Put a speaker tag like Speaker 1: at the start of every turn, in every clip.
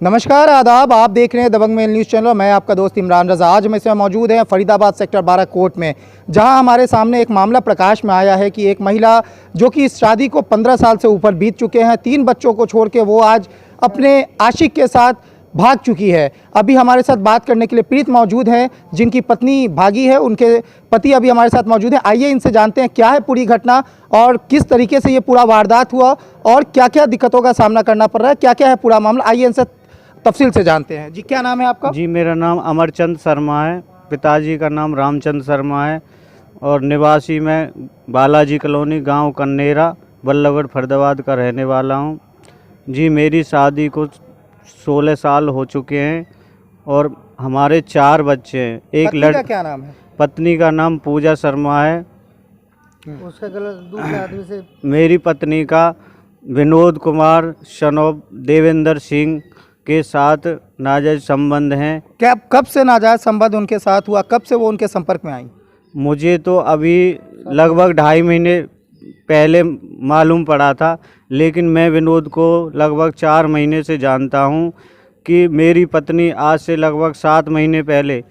Speaker 1: नमस्कार आदाब, आप देख रहे हैं दबंग मेल न्यूज़ चैनल। मैं आपका दोस्त इमरान रज़ा। आज हम इसमें मौजूद हैं फरीदाबाद सेक्टर 12 कोर्ट में, जहां हमारे सामने एक मामला प्रकाश में आया है कि एक महिला जो कि इस शादी को 15 साल से ऊपर बीत चुके हैं, 3 बच्चों को छोड़ के वो आज अपने आशिक के साथ भाग चुकी है। अभी हमारे साथ बात करने के लिए पीड़ित मौजूद हैं, जिनकी पत्नी भागी है, उनके पति अभी हमारे साथ मौजूद हैं। आइए इनसे जानते हैं क्या है पूरी घटना और किस तरीके से ये पूरा वारदात हुआ और क्या क्या दिक्कतों का सामना करना पड़ रहा है, क्या क्या है पूरा मामला। आइए इनसे तफसील से जानते हैं। जी, क्या नाम है आपका?
Speaker 2: जी, मेरा नाम अमरचंद शर्मा है। पिताजी का नाम रामचंद शर्मा है और निवासी मैं बालाजी कॉलोनी, गांव कन्नेरा, बल्लभगढ़, फरीदाबाद का रहने वाला हूं। जी, मेरी शादी को 16 साल हो चुके हैं और हमारे 4 बच्चे हैं। एक
Speaker 1: पत्नी का क्या नाम है?
Speaker 2: पत्नी का नाम पूजा शर्मा है।
Speaker 1: उसका गलत दूसरे आदमी से
Speaker 2: मेरी पत्नी का विनोद कुमार शनोब देवेंद्र सिंह के साथ नाजायज संबंध हैं।
Speaker 1: क्या कब से नाजायज संबंध उनके साथ हुआ, कब से वो उनके संपर्क में आई?
Speaker 2: मुझे तो अभी लगभग 2.5 महीने पहले मालूम पड़ा था, लेकिन मैं विनोद को लगभग 4 महीने से जानता हूं कि मेरी पत्नी आज से लगभग 7 महीने पहले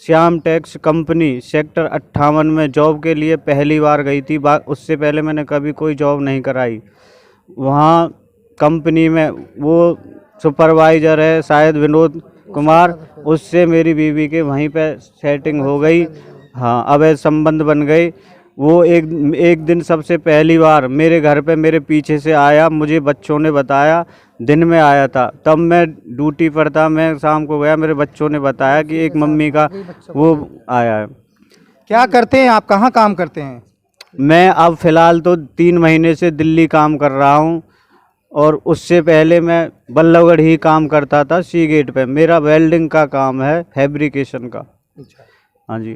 Speaker 2: श्याम टैक्स कंपनी सेक्टर 58 में जॉब के लिए पहली बार गई थी। उससे पहले मैंने कभी कोई जॉब नहीं कराई। वहाँ कंपनी में वो सुपरवाइज़र है शायद विनोद कुमार, उससे मेरी बीवी के वहीं पे सेटिंग हो गई। हाँ, अवैध संबंध बन गए। वो एक दिन सबसे पहली बार मेरे घर पे मेरे पीछे से आया। मुझे बच्चों ने बताया, दिन में आया था, तब मैं ड्यूटी पर था। मैं शाम को गया, मेरे बच्चों ने बताया कि एक मम्मी का वो आया है।
Speaker 1: क्या करते हैं आप, कहाँ काम करते हैं?
Speaker 2: मैं अब फ़िलहाल तो 3 महीने से दिल्ली काम कर रहा हूँ और उससे पहले मैं बल्लभगढ़ ही काम करता था, सी गेट पे। मेरा वेल्डिंग का काम है, फैब्रिकेशन का। हाँ जी।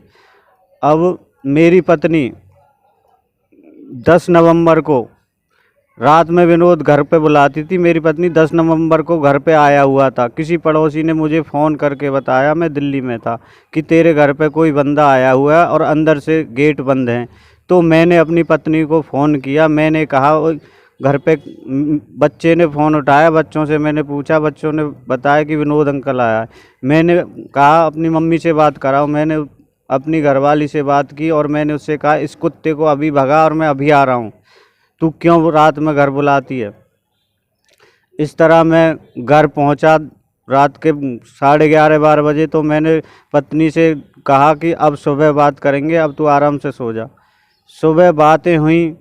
Speaker 2: अब मेरी पत्नी 10 नवंबर को रात में विनोद घर पे बुलाती थी। मेरी पत्नी 10 नवंबर को घर पे आया हुआ था। किसी पड़ोसी ने मुझे फ़ोन करके बताया, मैं दिल्ली में था, कि तेरे घर पे कोई बंदा आया हुआ है और अंदर से गेट बंद है। तो मैंने अपनी पत्नी को फ़ोन किया। मैंने कहा, घर पे बच्चे ने फ़ोन उठाया, बच्चों से मैंने पूछा, बच्चों ने बताया कि विनोद अंकल आया है। मैंने कहा अपनी मम्मी से बात कराओ। मैंने अपनी घरवाली से बात की और मैंने उससे कहा, इस कुत्ते को अभी भगा और मैं अभी आ रहा हूँ, तू क्यों रात में घर बुलाती है। इस तरह मैं घर पहुँचा रात के 11:30-12 बजे। तो मैंने पत्नी से कहा कि अब सुबह बात करेंगे, अब तू आराम से सो जा। सुबह बातें हुई,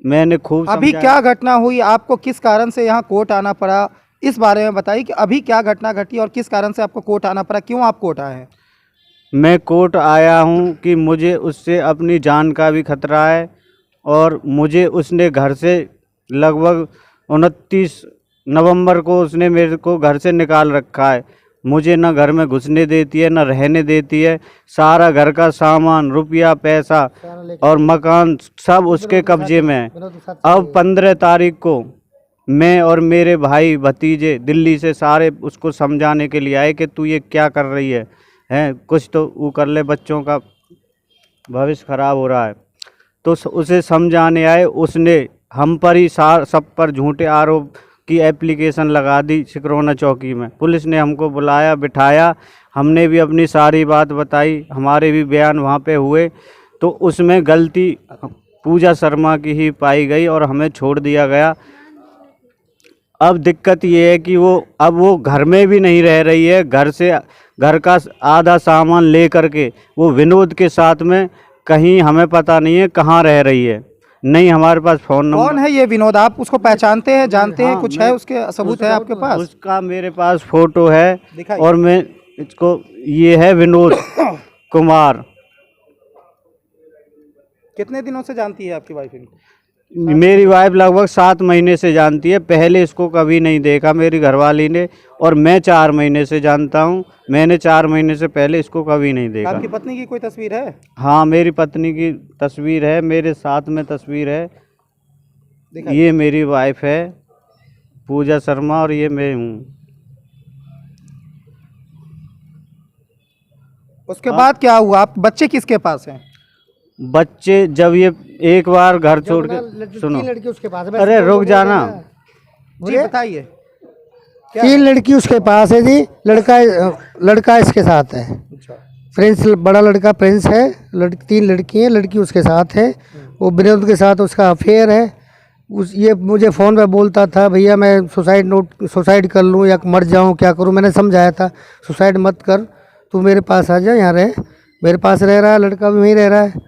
Speaker 2: मैंने खूब
Speaker 1: अभी क्या घटना हुई, आपको किस कारण से यहाँ कोर्ट आना पड़ा, इस बारे में बताइए कि अभी क्या घटना घटी और किस कारण से आपको कोर्ट आना पड़ा, क्यों आप कोर्ट आए हैं?
Speaker 2: मैं कोर्ट आया हूँ कि मुझे उससे अपनी जान का भी खतरा है और मुझे उसने घर से लगभग 29 नवंबर को उसने मेरे को घर से निकाल रखा है। मुझे ना घर में घुसने देती है, ना रहने देती है। सारा घर का सामान, रुपया, पैसा और मकान सब उसके कब्जे में है। अब 15 तारीख को मैं और मेरे भाई भतीजे दिल्ली से सारे उसको समझाने के लिए आए कि तू ये क्या कर रही है, कुछ तो वो कर ले, बच्चों का भविष्य खराब हो रहा है। तो उसे समझाने आए। उसने हम पर ही सब पर झूठे आरोप की एप्लीकेशन लगा दी सिकरौना चौकी में। पुलिस ने हमको बुलाया, बिठाया, हमने भी अपनी सारी बात बताई, हमारे भी बयान वहाँ पे हुए। तो उसमें गलती पूजा शर्मा की ही पाई गई और हमें छोड़ दिया गया। अब दिक्कत ये है कि अब वो घर में भी नहीं रह रही है। घर का आधा सामान ले करके वो विनोद के साथ में कहीं, हमें पता नहीं है कहाँ रह रही है। नहीं, हमारे पास फ़ोन नंबर।
Speaker 1: कौन है ये विनोद, आप उसको पहचानते हैं, जानते हैं? कुछ है उसके सबूत है आपके पास?
Speaker 2: उसका मेरे पास फ़ोटो है
Speaker 1: दिखाइए।
Speaker 2: और मैं इसको, ये है विनोद कुमार।
Speaker 1: कितने दिनों से जानती है आपकी वाइफ इनको?
Speaker 2: मेरी वाइफ लगभग 7 महीने से जानती है। पहले इसको कभी नहीं देखा मेरी घरवाली ने, और मैं 4 महीने से जानता हूँ। मैंने 4 महीने से पहले इसको कभी नहीं देखा।
Speaker 1: आपकी पत्नी की कोई तस्वीर है?
Speaker 2: हाँ, मेरी पत्नी की तस्वीर है, मेरे साथ में तस्वीर है। ये मेरी वाइफ है पूजा शर्मा और ये मैं हूँ।
Speaker 1: उसके बाद क्या हुआ, आप बच्चे किसके पास हैं?
Speaker 2: बच्चे जब ये एक बार घर छोड़ के, सुनो,
Speaker 1: लड़की उसके पास है।
Speaker 2: अरे रुक जाना।
Speaker 1: जी बताइए।
Speaker 3: तीन लड़की उसके पास है जी। लड़का इसके साथ है।
Speaker 1: अच्छा।
Speaker 3: प्रिंस, बड़ा लड़का प्रिंस है। तीन लड़की हैं, लड़की उसके साथ है। वो विनोद के साथ उसका अफेयर है। ये मुझे फ़ोन पे बोलता था, भैया मैं सुसाइड कर लूँ या मर जाऊँ, क्या करूँ। मैंने समझाया था, सुसाइड मत कर, तू मेरे पास आ जा, यहाँ रह, मेरे पास रह रहा है, लड़का भी वहीं रह रहा है।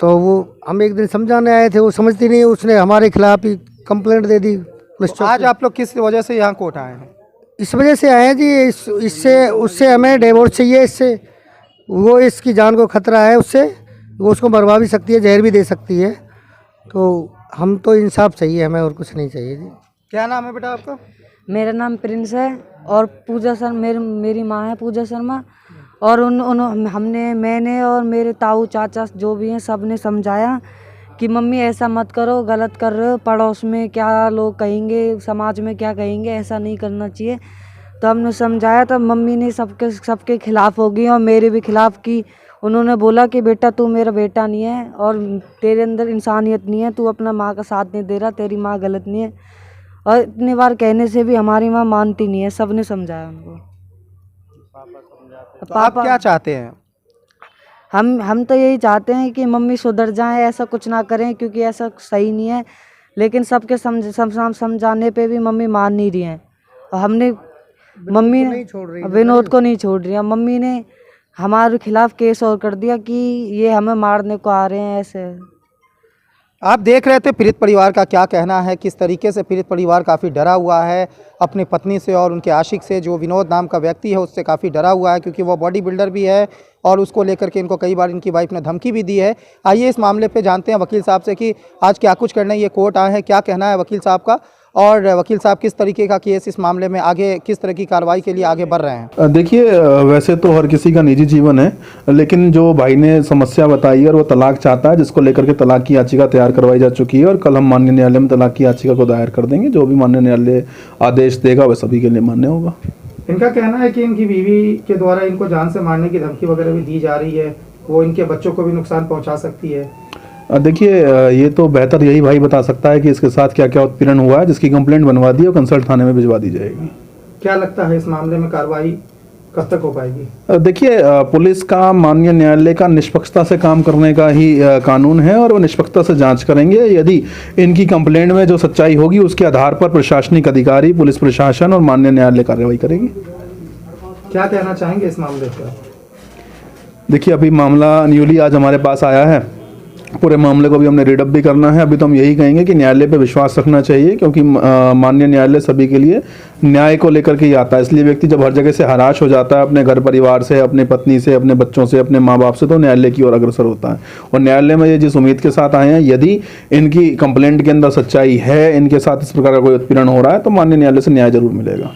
Speaker 3: तो वो हम एक दिन समझाने आए थे, वो समझती नहीं, उसने हमारे खिलाफ ही कंप्लेंट दे दी पुलिस
Speaker 1: तो
Speaker 3: चौकी
Speaker 1: आज
Speaker 3: पे।
Speaker 1: आप लोग किस वजह से यहाँ कोर्ट आए हैं?
Speaker 3: इस वजह से आए हैं जी, इससे उससे हमें डिवोर्स चाहिए। इससे वो, इसकी जान को खतरा है उससे, वो उसको मरवा भी सकती है, जहर भी दे सकती है। तो हम तो इंसाफ चाहिए हमें, और कुछ नहीं चाहिए जी।
Speaker 1: क्या नाम है बेटा आपका?
Speaker 4: मेरा नाम प्रिंस है और पूजा सर मेरी माँ है पूजा शर्मा। और मैंने और मेरे ताऊ चाचा जो भी हैं सब ने समझाया कि मम्मी ऐसा मत करो, गलत कर रहे हो, पड़ोस में क्या लोग कहेंगे, समाज में क्या कहेंगे, ऐसा नहीं करना चाहिए। तो हमने समझाया, तब मम्मी ने सबके खिलाफ़ हो गई और मेरे भी खिलाफ़ की। उन्होंने बोला कि बेटा तू मेरा बेटा नहीं है और तेरे अंदर इंसानियत नहीं है, तू अपना माँ का साथ नहीं दे रहा, तेरी माँ गलत नहीं है। और इतनी बार कहने से भी हमारी माँ मानती नहीं है, सबने समझाया उनको।
Speaker 1: तो आप क्या चाहते हैं?
Speaker 4: हम तो यही चाहते हैं कि मम्मी सुधर जाएं, ऐसा कुछ ना करें, क्योंकि ऐसा सही नहीं है। लेकिन सबके समझाने पे भी मम्मी मान नहीं रही हैं। और हमने मम्मी विनोद को नहीं छोड़ रही है। मम्मी ने हमारे खिलाफ केस और कर दिया कि ये हमें मारने को आ रहे हैं ऐसे।
Speaker 1: आप देख रहे थे पीड़ित परिवार का क्या कहना है, किस तरीके से पीड़ित परिवार काफ़ी डरा हुआ है अपनी पत्नी से और उनके आशिक से, जो विनोद नाम का व्यक्ति है उससे काफ़ी डरा हुआ है, क्योंकि वो बॉडी बिल्डर भी है और उसको लेकर के इनको कई बार इनकी वाइफ ने धमकी भी दी है। आइए इस मामले पे जानते हैं वकील साहब से कि आज क्या कुछ करने ये कोर्ट आए हैं, क्या कहना है वकील साहब का, और वकील साहब किस तरीके का केस इस मामले में आगे किस तरह की कार्रवाई के लिए आगे बढ़ रहे हैं।
Speaker 5: देखिए, वैसे तो हर किसी का निजी जीवन है, लेकिन जो भाई ने समस्या बताई है और वो तलाक चाहता है, जिसको लेकर के तलाक की याचिका तैयार करवाई जा चुकी है और कल हम माननीय न्यायालय में तलाक की याचिका को दायर कर देंगे। जो भी माननीय न्यायालय आदेश देगा वह सभी के लिए मान्य होगा।
Speaker 1: इनका कहना है कि इनकी बीवी के द्वारा इनको जान से मारने की धमकी वगैरह भी दी जा रही है, वो इनके बच्चों को भी नुकसान पहुंचा सकती है।
Speaker 5: देखिए, ये तो बेहतर यही भाई बता सकता है कि इसके साथ क्या क्या उत्पीड़न हुआ है, जिसकी कंप्लेंट बनवा दी और कंसल्ट थाने में भिजवा दी जाएगी।
Speaker 1: क्या लगता है इस मामले में कार्रवाई कब तक हो पाएगी?
Speaker 5: देखिए, पुलिस का माननीय न्यायालय का निष्पक्षता से काम करने का ही कानून है और वो निष्पक्षता से जांच करेंगे। यदि इनकी कंप्लेंट में जो सच्चाई होगी उसके आधार पर प्रशासनिक अधिकारी, पुलिस प्रशासन और माननीय न्यायालय कार्रवाई करेगी।
Speaker 1: क्या कहना चाहेंगे इस मामले पर?
Speaker 5: देखिए, अभी मामला न्यूली आज हमारे पास आया है, पूरे मामले को भी हमने रीडअप भी करना है। अभी तो हम यही कहेंगे कि न्यायालय पे विश्वास रखना चाहिए, क्योंकि माननीय न्यायालय सभी के लिए न्याय को लेकर के ही आता है। इसलिए व्यक्ति जब हर जगह से हराश हो जाता है, अपने घर परिवार से, अपने पत्नी से, अपने बच्चों से, अपने माँ बाप से, तो न्यायालय की ओर अग्रसर होता है। और न्यायालय में ये जिस उम्मीद के साथ आए हैं, यदि इनकी कंप्लेंट के अंदर सच्चाई है, इनके साथ इस प्रकार का कोई उत्पीड़न हो रहा है, तो माननीय न्यायालय से न्याय जरूर मिलेगा।